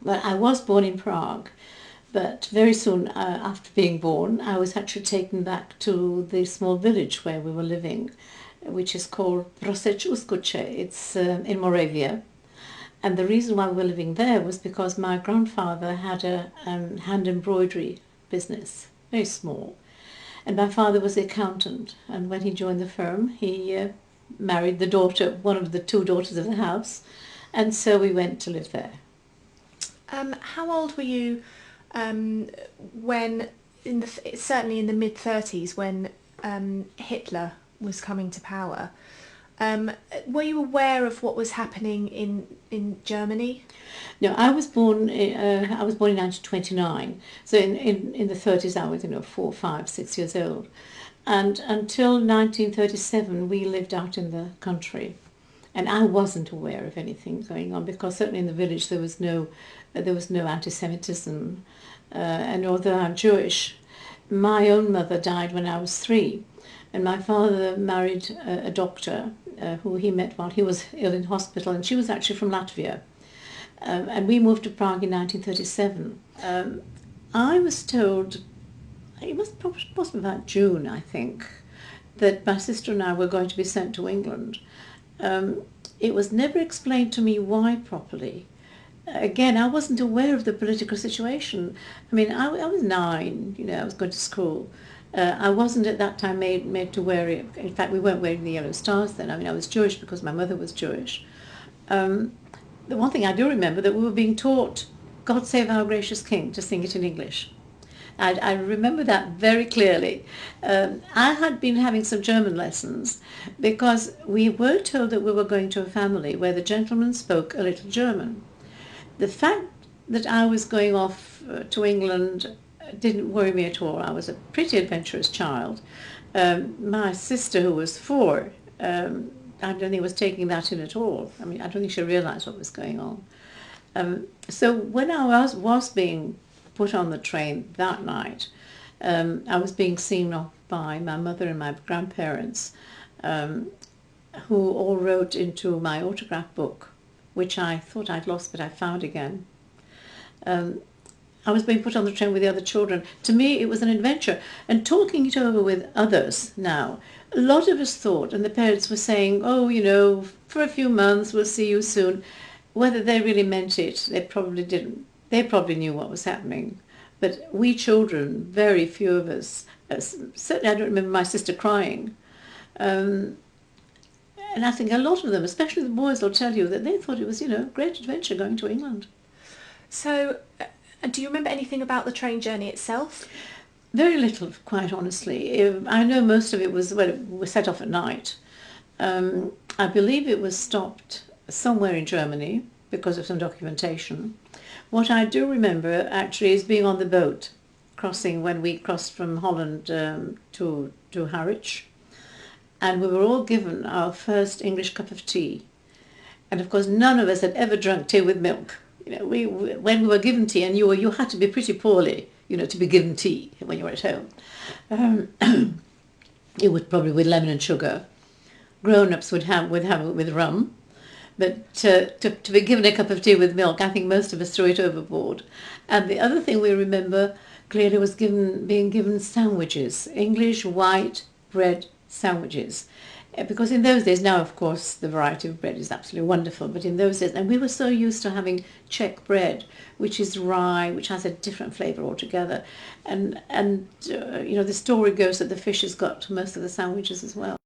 Well, I was born in Prague, but very soon after being born, I was actually taken back to the small village where we were living, which is called Prosec Uskoce. It's in Moravia. And the reason why we were living there was because my grandfather had a hand embroidery business, very small. And my father was the accountant. And when he joined the firm, he married the daughter, one of the two daughters of the house. And so we went to live there. How old were you when, certainly in the mid-30s, when Hitler was coming to power? Were you aware of what was happening in Germany? No, I was born in 1929. So in the 30s, I was 4, 5, 6 years old, and until 1937, we lived out in the country, and I wasn't aware of anything going on because certainly in the village there was no anti-Semitism, and although I'm Jewish, my own mother died when I was 3, and my father married a doctor who he met while he was ill in hospital, and she was actually from Latvia. And we moved to Prague in 1937. I was told, it was possibly about June, I think, that my sister and I were going to be sent to England. It was never explained to me why properly. Again, I wasn't aware of the political situation. I mean, I was 9, I was going to school. I wasn't at that time made to wear it. In fact, we weren't wearing the yellow stars then. I mean, I was Jewish because my mother was Jewish. The one thing I do remember that we were being taught God Save Our Gracious King to sing it in English. I remember that very clearly. I had been having some German lessons because we were told that we were going to a family where the gentleman spoke a little German. The fact that I was going off to England didn't worry me at all. I was a pretty adventurous child. My sister, who was 4, I don't think was taking that in at all. I mean, I don't think she realised what was going on. So when I was being put on the train that night, I was being seen off by my mother and my grandparents, who all wrote into my autograph book, which I thought I'd lost, but I found again. I was being put on the train with the other children. To me, it was an adventure. And talking it over with others now, a lot of us thought, and the parents were saying, oh, for a few months, we'll see you soon. Whether they really meant it, they probably didn't. They probably knew what was happening. But we children, very few of us, certainly I don't remember my sister crying. And I think a lot of them, especially the boys, will tell you that they thought it was, a great adventure going to England. So, do you remember anything about the train journey itself? Very little, quite honestly. I know most of it was, it was set off at night. I believe it was stopped somewhere in Germany because of some documentation. What I do remember, actually, is being on the boat, when we crossed from Holland to Harwich. And we were all given our first English cup of tea. And of course, none of us had ever drunk tea with milk. When we were given tea, and you had to be pretty poorly, to be given tea when you were at home. It was probably with lemon and sugar. Grown-ups would have it with rum. But to be given a cup of tea with milk, I think most of us threw it overboard. And the other thing we remember clearly was being given sandwiches, English white bread sandwiches. Because in those days, now of course the variety of bread is absolutely wonderful, but in those days, and we were so used to having Czech bread, which is rye, which has a different flavour altogether. And the story goes that the fish has got most of the sandwiches as well.